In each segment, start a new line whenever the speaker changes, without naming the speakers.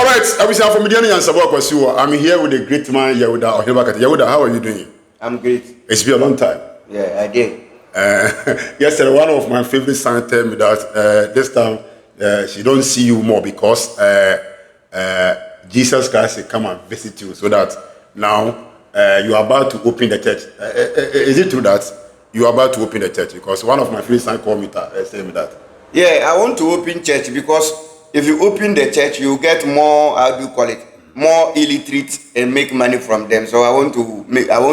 right, Abisha from Mediani and Sabah Kwasiwa. I'm here with the great man Yahuda. Yahuda, how are you doing?
I'm great.
It's been a long time.
Yeah, I did.
Yesterday, one of my favorite sons told me that this time she don't see you more because Jesus Christ will come and visit you. So that now you are about to open the church. Is it true that you are about to open the church? Because one of my favorite sons called me saying me that.
Yeah, I want to open church because if you open the church, you get more, how do you call it, more illiterate and make money from them. So I want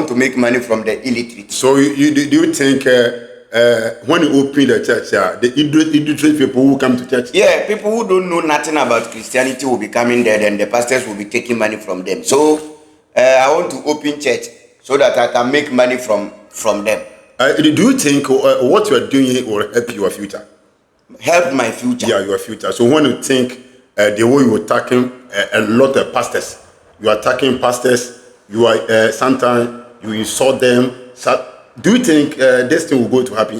to make money from the illiterate.
So do you think when you open the church, the illiterate people who come to church?
Yeah, people who don't know nothing about Christianity will be coming there, and the pastors will be taking money from them. So I want to open church so that I can make money from them.
Do you think what you are doing will help your future?
Help my future?
Yeah, your future. So when you think the way you are attacking a lot of pastors, you are attacking pastors, you are sometimes you insult them. So do you think this thing will go to help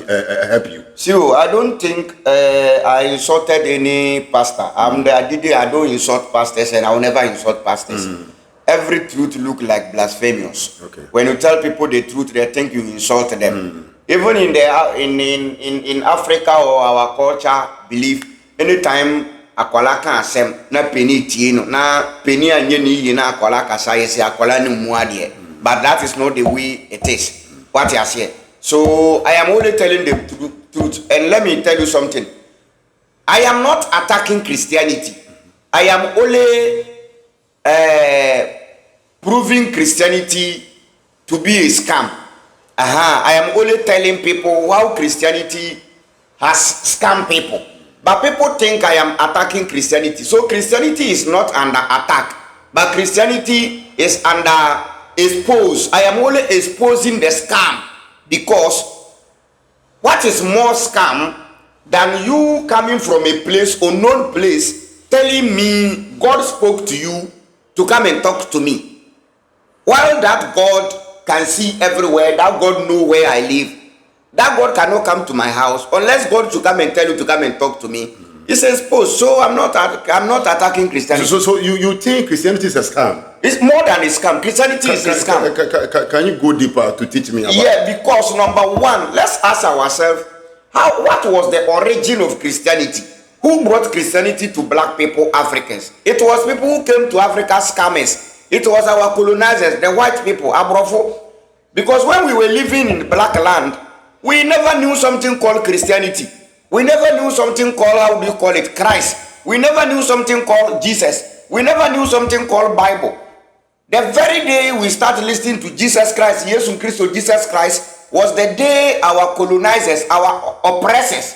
you?
See, I don't think I insulted any pastor. I don't insult pastors, and I will never insult pastors. Every truth look like blasphemous.
Okay.
When you tell people the truth, they think you insult them. Even in Africa or our culture belief, anytime akwala kan asem na peni tie no na peni anye ni yi na akwala kasa yesi akwala ni mu ade. But that is not the way it is. What you say. So I am only telling the truth. And let me tell you something. I am not attacking Christianity. I am only proving Christianity to be a scam. I am only telling people how Christianity has scammed people. But people think I am attacking Christianity. So Christianity is not under attack. But Christianity is under exposed. I am only exposing the scam. Because what is more scam than you coming from a place, unknown place, telling me God spoke to you to come and talk to me? While that God can see everywhere, that God know where I live, that God cannot come to my house unless God should come and tell you to come and talk to me. It's exposed. So I'm not attacking Christianity.
So you think Christianity is a scam?
It's more than a scam. Christianity is a scam.
Can you go deeper to teach me about?
Yeah, because number one, let's ask ourselves, what was the origin of Christianity? Who brought Christianity to black people, Africans? It was people who came to Africa, scammers. It was our colonizers, the white people, Abrofo. Because when we were living in black land, we never knew something called Christianity. We never knew something called, how do you call it, Christ. We never knew something called Jesus. We never knew something called Bible. The very day we start listening to Jesus Christ, Jesus Christ, was the day our colonizers, our oppressors,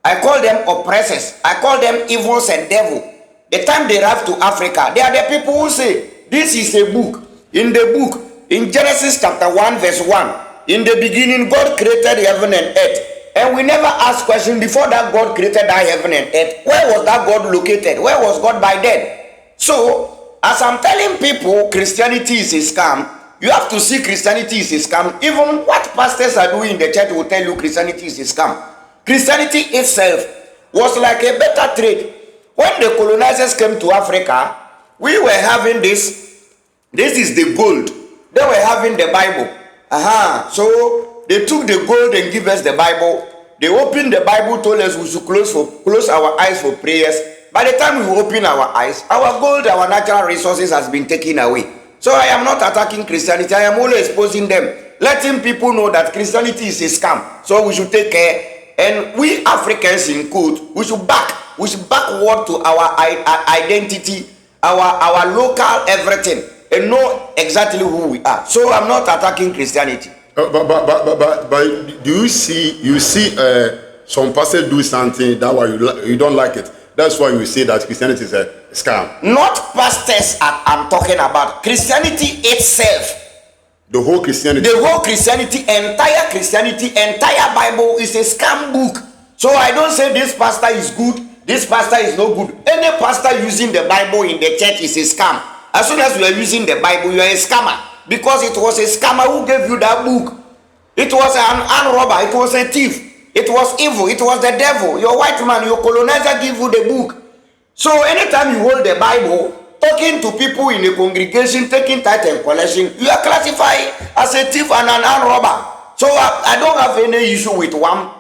I call them oppressors, I call them evils and devil. The time they arrive to Africa, they are the people who say, this is a book. In the book, in Genesis chapter 1 verse 1, in the beginning God created heaven and earth. And we never ask question before that God created that heaven and earth. Where was that God located? Where was God by then? So, as I'm telling people Christianity is a scam, you have to see Christianity is a scam. Even what pastors are doing in the church will tell you Christianity is a scam. Christianity itself was like a better trade. When the colonizers came to Africa, we were having this. This is the gold. They were having the Bible. So they took the gold and give us the Bible. They opened the Bible, told us we should close our eyes for prayers. By the time we open our eyes, our gold, our natural resources has been taken away. So I am not attacking Christianity. I am only exposing them, letting people know that Christianity is a scam. So we should take care. And we Africans in code, we should backward to our identity, our local everything, and know exactly who we are. So I'm not attacking Christianity.
But do you see some pastors do something that why you don't like it? That's why you say that Christianity is a scam.
Not pastors I'm talking about. Christianity itself.
The whole Christianity.
The whole Christianity, entire Bible is a scam book. So I don't say this pastor is good, this pastor is no good. Any pastor using the Bible in the church is a scam. As soon as you are using the Bible, you are a scammer. Because it was a scammer who gave you that book. It was an armed robber, it was a thief, it was evil, it was the devil. Your white man, your colonizer gave you the book. So anytime you hold the Bible, talking to people in a congregation, taking tithe and collection, you are classified as a thief and an armed robber. So I don't have any issue with one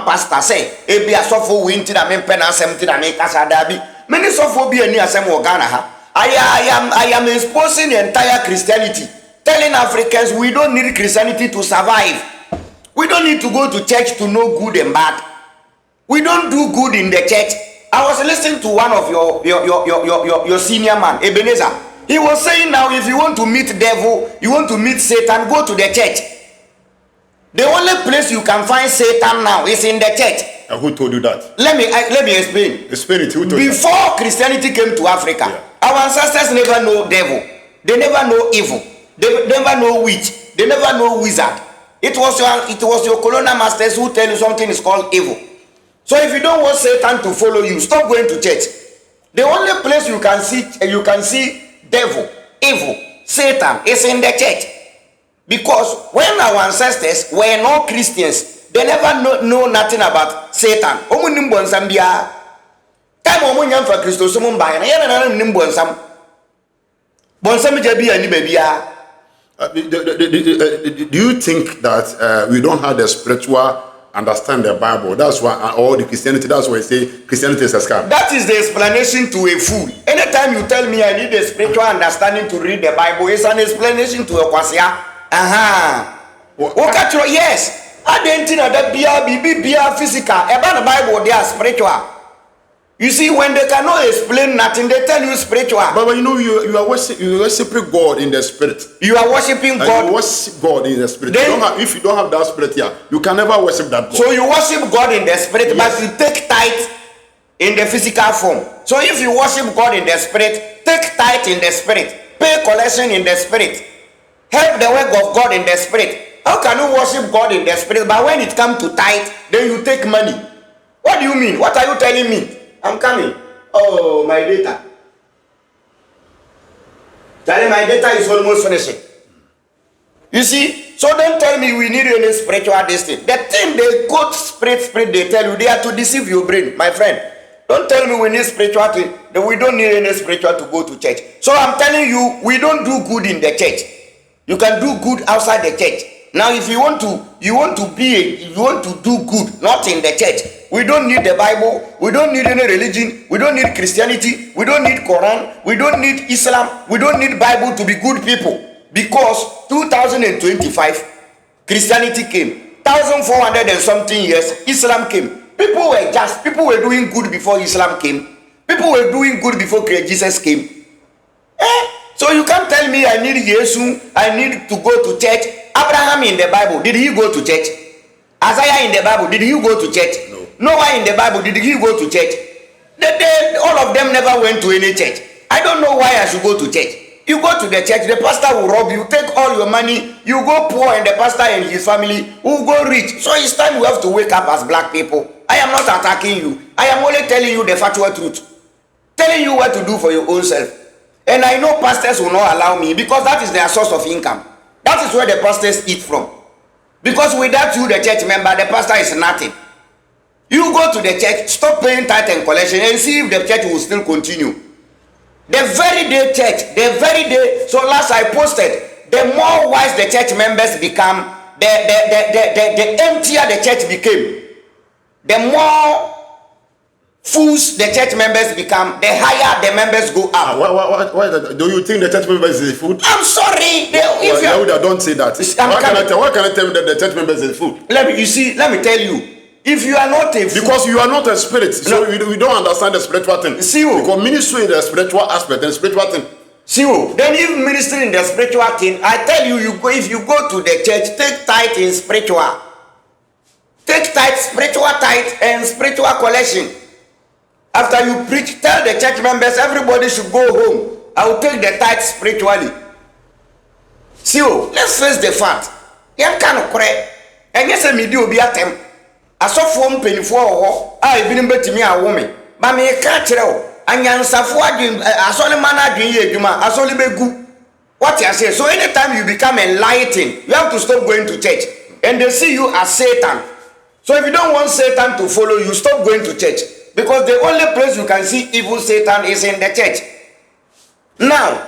pastor say, "Ebi asofo winti na me pena asem na me kasa dabi." Many sofo bi ani asem wo Ghana ha. I am exposing the entire Christianity, telling Africans we don't need Christianity to survive. We don't need to go to church to know good and bad. We don't do good in the church. I was listening to one of your senior man, Ebenezer. He was saying now, if you want to meet devil, you want to meet Satan, go to the church. The only place you can find Satan now is in the church.
And who told you that?
Let me explain.
Explain it. Who told you?
Before Christianity came to Africa, our ancestors never know devil. They never know evil. They never know witch. They never know wizard. It was your colonial masters who tell you something is called evil. So if you don't want Satan to follow you, stop going to church. The only place you can see devil, evil, Satan is in the church. Because when our ancestors were not Christians, they never know nothing about Satan. Do
you think that we don't have the spiritual understand the Bible? That's why all the Christianity, that's why I say Christianity is a scam.
That is the explanation to a fool. Anytime you tell me I need a spiritual understanding to read the Bible, it's an explanation to a kwasia. Yes. I didn't know that be physical. About the Bible, they are spiritual. You see, when they cannot explain nothing, they tell you spiritual.
But you know, you are worshiping God in the spirit.
You are worshiping God.
You worship God in the spirit. If you don't have that spirit here, you can never worship that God.
So you worship God in the spirit, yes, but you take tithe in the physical form. So if you worship God in the spirit, take tithe in the spirit, pay collection in the spirit, help the work of God in the spirit. How can you worship God in the spirit, but when it comes to tithe, then you take money? What do you mean? What are you telling me? I'm coming. Oh, my data. Charlie, my data is almost finishing. You see? So don't tell me we need any spiritual destiny. The thing they quote spirit, they tell you, they are to deceive your brain, my friend. Don't tell me we need spiritual thing, that we don't need any spiritual to go to church. So I'm telling you, we don't do good in the church. You can do good outside the church. Now, if you want to do good, not in the church. We don't need the Bible. We don't need any religion. We don't need Christianity. We don't need Quran. We don't need Islam. We don't need Bible to be good people. Because 2025, Christianity came. 1,400 and something years, Islam came. People were doing good before Islam came. People were doing good before Jesus came. So you can't tell me I need Jesus, I need to go to church. Abraham in the Bible, did he go to church? Isaiah in the Bible, did he go to church?
No.
Noah in the Bible, did he go to church? All of them never went to any church. I don't know why I should go to church. You go to the church, the pastor will rob you, take all your money, you go poor, and the pastor and his family will go rich. So it's time we have to wake up as black people. I am not attacking you. I am only telling you the factual truth. Telling you what to do for your own self. And I know pastors will not allow me because that is their source of income. That is where the pastors eat from. Because without you, the church member, the pastor is nothing. You go to the church, stop paying tithe and collection, and see if the church will still continue. The very day, so last I posted, the more wise the church members become, the emptier the church became. The more fools the church members become, the higher the members go up.
Why do you think the church members is food?
I'm sorry.
Yahuda, don't say that. Why can I tell you that the church members is food?
Let me tell you. If you are not a food,
because you are not a spirit, so we don't understand the spiritual thing.
See,
because ministry in the spiritual aspect and spiritual thing.
See, then if ministry in the spiritual thing, I tell you, if you go to the church, take tithe in spiritual. Take tithe, spiritual tithe and spiritual collection. After you preach, tell the church members everybody should go home. I will take the tithe spiritually. See, let's face the fact. Yan can pray. And yes, a media be at them. I saw form penny for I been betting me a woman. But me a catcher. And yan safuadin, I saw the man I saw the good. What I say. So anytime you become enlightened, you have to stop going to church. And they see you as Satan. So if you don't want Satan to follow you, stop going to church. because the only place you can see evil Satan is in the church. Now,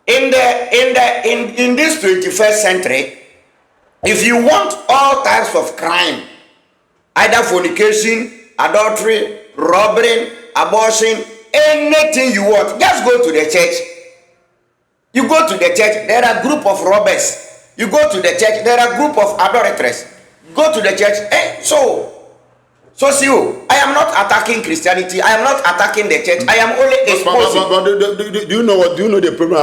in this 21st century, if you want all types of crime, either fornication, adultery, robbery, abortion, anything you want, just go to the church. You go to the church, there are a group of robbers. You go to the church, there are a group of idolaters. Go to the church. So see you. I am not attacking Christianity. I am not attacking the church. I am only exposing.
But do you know what? Do you know the problem?